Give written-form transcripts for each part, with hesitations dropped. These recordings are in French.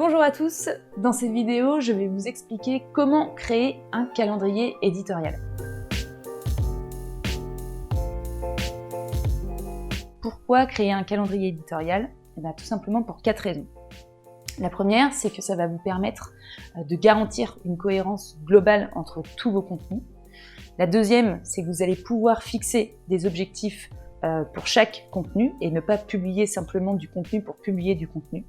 Bonjour à tous, dans cette vidéo, je vais vous expliquer comment créer un calendrier éditorial. Pourquoi créer un calendrier éditorial? Tout simplement pour 4 raisons. La première, c'est que ça va vous permettre de garantir une cohérence globale entre tous vos contenus. La deuxième, c'est que vous allez pouvoir fixer des objectifs pour chaque contenu et ne pas publier simplement du contenu pour publier du contenu.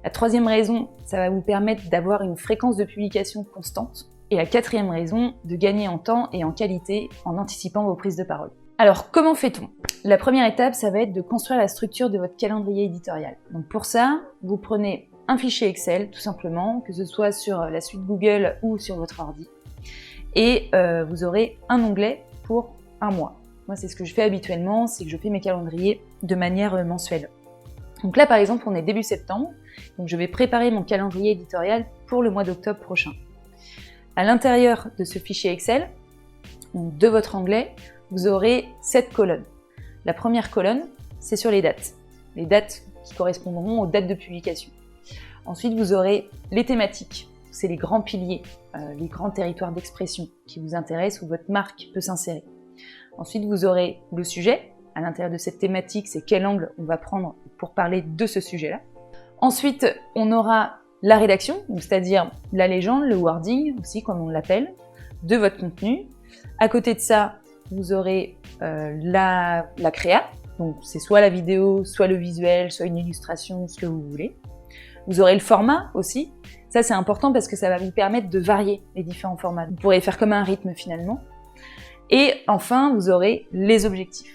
La troisième raison, ça va vous permettre d'avoir une fréquence de publication constante. Et la quatrième raison, de gagner en temps et en qualité en anticipant vos prises de parole. Alors, comment fait-on? La première étape, ça va être de construire la structure de votre calendrier éditorial. Donc pour ça, vous prenez un fichier Excel, tout simplement, que ce soit sur la suite Google ou sur votre ordi. Et vous aurez un onglet pour un mois. Moi, c'est ce que je fais habituellement, c'est que je fais mes calendriers de manière mensuelle. Donc là, par exemple, on est début septembre, donc je vais préparer mon calendrier éditorial pour le mois d'octobre prochain. À l'intérieur de ce fichier Excel, donc de votre onglet, vous aurez 7 colonnes. La première colonne, c'est sur les dates qui correspondront aux dates de publication. Ensuite, vous aurez les thématiques, c'est les grands piliers, les grands territoires d'expression qui vous intéressent, où votre marque peut s'insérer. Ensuite, vous aurez le sujet. À l'intérieur de cette thématique, c'est quel angle on va prendre pour parler de ce sujet-là. Ensuite, on aura la rédaction, c'est-à-dire la légende, le wording aussi, comme on l'appelle, de votre contenu. À côté de ça, vous aurez la créa, donc c'est soit la vidéo, soit le visuel, soit une illustration, ce que vous voulez. Vous aurez le format aussi. Ça, c'est important parce que ça va vous permettre de varier les différents formats. Vous pourrez faire comme un rythme finalement. Et enfin, vous aurez les objectifs.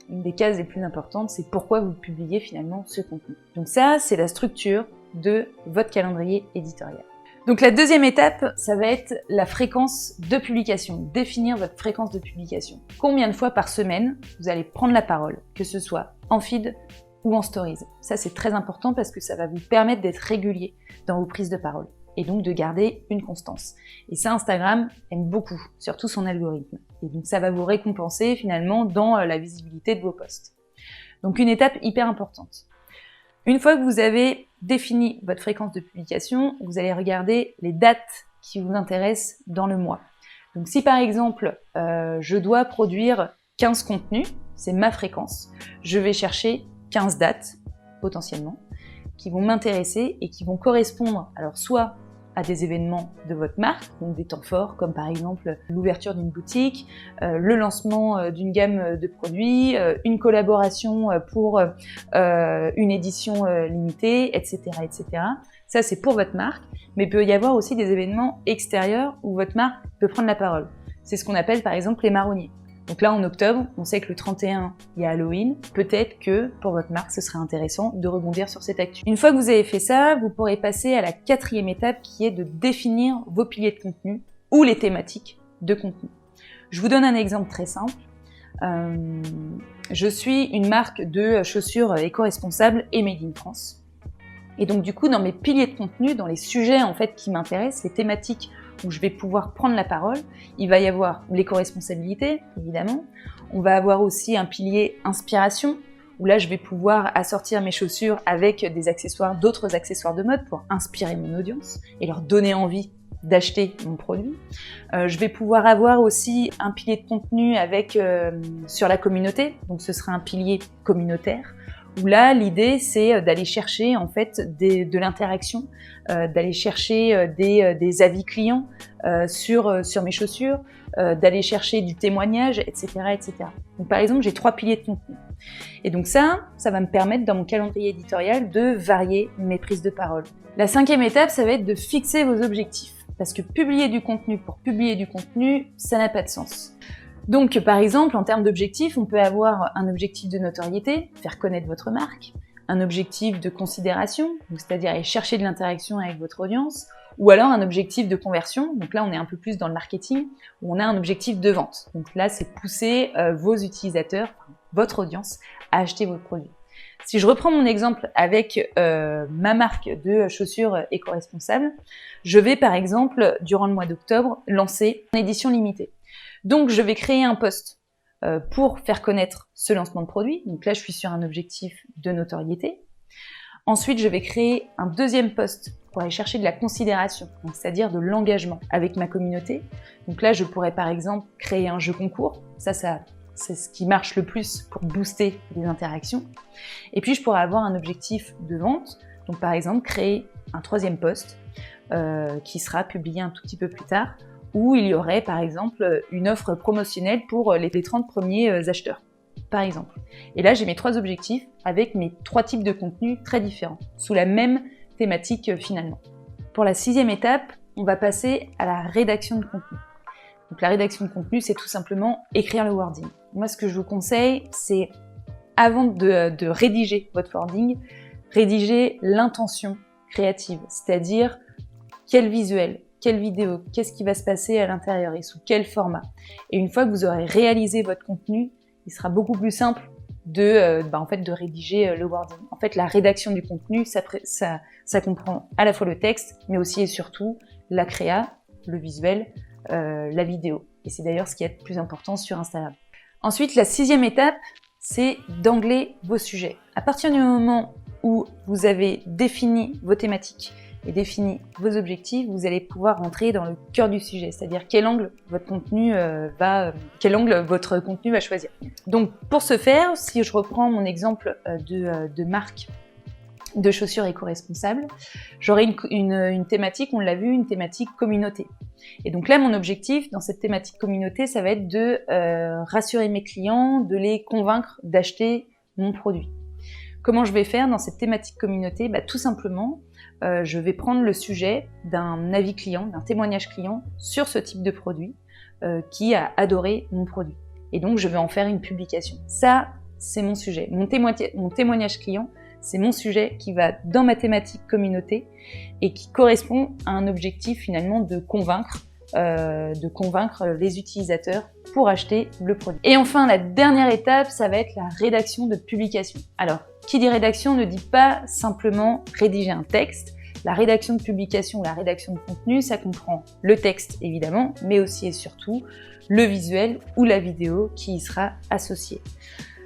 Une des cases les plus importantes, c'est pourquoi vous publiez finalement ce contenu. Donc ça, c'est la structure de votre calendrier éditorial. Donc la deuxième étape, ça va être la fréquence de publication, définir votre fréquence de publication. Combien de fois par semaine vous allez prendre la parole, que ce soit en feed ou en stories. Ça, c'est très important parce que ça va vous permettre d'être régulier dans vos prises de parole et donc de garder une constance. Et ça, Instagram aime beaucoup, surtout son algorithme. Et donc ça va vous récompenser finalement dans la visibilité de vos posts. Donc une étape hyper importante. Une fois que vous avez défini votre fréquence de publication, vous allez regarder les dates qui vous intéressent dans le mois. Donc si par exemple, je dois produire 15 contenus, c'est ma fréquence, je vais chercher 15 dates, potentiellement, qui vont m'intéresser et qui vont correspondre, alors soit à des événements de votre marque, donc des temps forts, comme par exemple l'ouverture d'une boutique, le lancement d'une gamme de produits, une collaboration pour une édition limitée, etc., etc. Ça, c'est pour votre marque, mais il peut y avoir aussi des événements extérieurs où votre marque peut prendre la parole. C'est ce qu'on appelle par exemple les marronniers. Donc là, en octobre, on sait que le 31, il y a Halloween. Peut-être que pour votre marque, ce serait intéressant de rebondir sur cette actu. Une fois que vous avez fait ça, vous pourrez passer à la quatrième étape qui est de définir vos piliers de contenu ou les thématiques de contenu. Je vous donne un exemple très simple. Je suis une marque de chaussures éco-responsables et made in France. Et donc du coup, dans mes piliers de contenu, dans les sujets en fait qui m'intéressent, les thématiques où je vais pouvoir prendre la parole, il va y avoir l'éco-responsabilité, évidemment. On va avoir aussi un pilier inspiration, où là je vais pouvoir assortir mes chaussures avec des accessoires, d'autres accessoires de mode pour inspirer mon audience et leur donner envie d'acheter mon produit. Je vais pouvoir avoir aussi un pilier de contenu avec sur la communauté, donc ce sera un pilier communautaire, où là, l'idée, c'est d'aller chercher en fait de l'interaction, d'aller chercher des avis clients sur mes chaussures, d'aller chercher du témoignage, etc., etc. Donc, par exemple, j'ai 3 piliers de contenu. Et donc ça va me permettre dans mon calendrier éditorial de varier mes prises de parole. La 5e étape, ça va être de fixer vos objectifs. Parce que publier du contenu pour publier du contenu, ça n'a pas de sens. Donc, par exemple, en termes d'objectifs, on peut avoir un objectif de notoriété, faire connaître votre marque, un objectif de considération, c'est-à-dire aller chercher de l'interaction avec votre audience, ou alors un objectif de conversion, donc là on est un peu plus dans le marketing, où on a un objectif de vente. Donc là, c'est pousser vos utilisateurs, votre audience, à acheter votre produit. Si je reprends mon exemple avec ma marque de chaussures éco-responsables, je vais par exemple, durant le mois d'octobre, lancer une édition limitée. Donc, je vais créer un post pour faire connaître ce lancement de produit. Donc là, je suis sur un objectif de notoriété. Ensuite, je vais créer un deuxième post pour aller chercher de la considération, c'est-à-dire de l'engagement avec ma communauté. Donc là, je pourrais par exemple créer un jeu concours. Ça c'est ce qui marche le plus pour booster les interactions. Et puis, je pourrais avoir un objectif de vente. Donc par exemple, créer un troisième post qui sera publié un tout petit peu plus tard, où il y aurait par exemple une offre promotionnelle pour les 30 premiers acheteurs, par exemple. Et là, j'ai mes 3 objectifs avec mes 3 types de contenus très différents, sous la même thématique finalement. Pour la 6e étape, on va passer à la rédaction de contenu. Donc la rédaction de contenu, c'est tout simplement écrire le wording. Moi, ce que je vous conseille, c'est avant de rédiger votre wording, rédiger l'intention créative, c'est-à-dire quel visuel, quelle vidéo, qu'est-ce qui va se passer à l'intérieur et sous quel format. Et une fois que vous aurez réalisé votre contenu, il sera beaucoup plus simple de rédiger le wording. En fait, la rédaction du contenu, ça comprend à la fois le texte, mais aussi et surtout la créa, le visuel, la vidéo. Et c'est d'ailleurs ce qui est le plus important sur Instagram. Ensuite, la 6e étape, c'est d'angler vos sujets. À partir du moment où vous avez défini vos thématiques et défini vos objectifs, vous allez pouvoir rentrer dans le cœur du sujet, c'est-à-dire quel angle votre contenu va choisir. Donc pour ce faire, si je reprends mon exemple de marque de chaussures éco-responsables, j'aurai une thématique, on l'a vu, une thématique communauté. Et donc là, mon objectif dans cette thématique communauté, ça va être de rassurer mes clients, de les convaincre d'acheter mon produit. Comment je vais faire dans cette thématique communauté ? Tout simplement, je vais prendre le sujet d'un avis client, d'un témoignage client sur ce type de produit qui a adoré mon produit. Et donc, je vais en faire une publication. Ça, c'est mon sujet. Mon témoignage client, c'est mon sujet qui va dans ma thématique communauté et qui correspond à un objectif finalement de convaincre les utilisateurs pour acheter le produit. Et enfin, la dernière étape, ça va être la rédaction de publication. Alors, qui dit rédaction ne dit pas simplement rédiger un texte. La rédaction de publication, la rédaction de contenu, ça comprend le texte évidemment, mais aussi et surtout le visuel ou la vidéo qui y sera associée.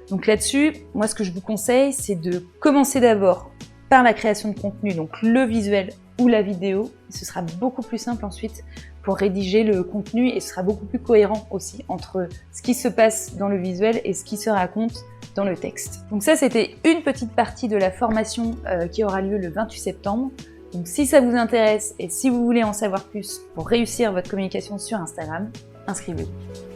Donc là-dessus, moi ce que je vous conseille, c'est de commencer d'abord par la création de contenu, donc le visuel ou la vidéo. Ce sera beaucoup plus simple ensuite pour rédiger le contenu et ce sera beaucoup plus cohérent aussi entre ce qui se passe dans le visuel et ce qui se raconte dans le texte. Donc ça, c'était une petite partie de la formation qui aura lieu le 28 septembre. Donc si ça vous intéresse et si vous voulez en savoir plus pour réussir votre communication sur Instagram, inscrivez-vous.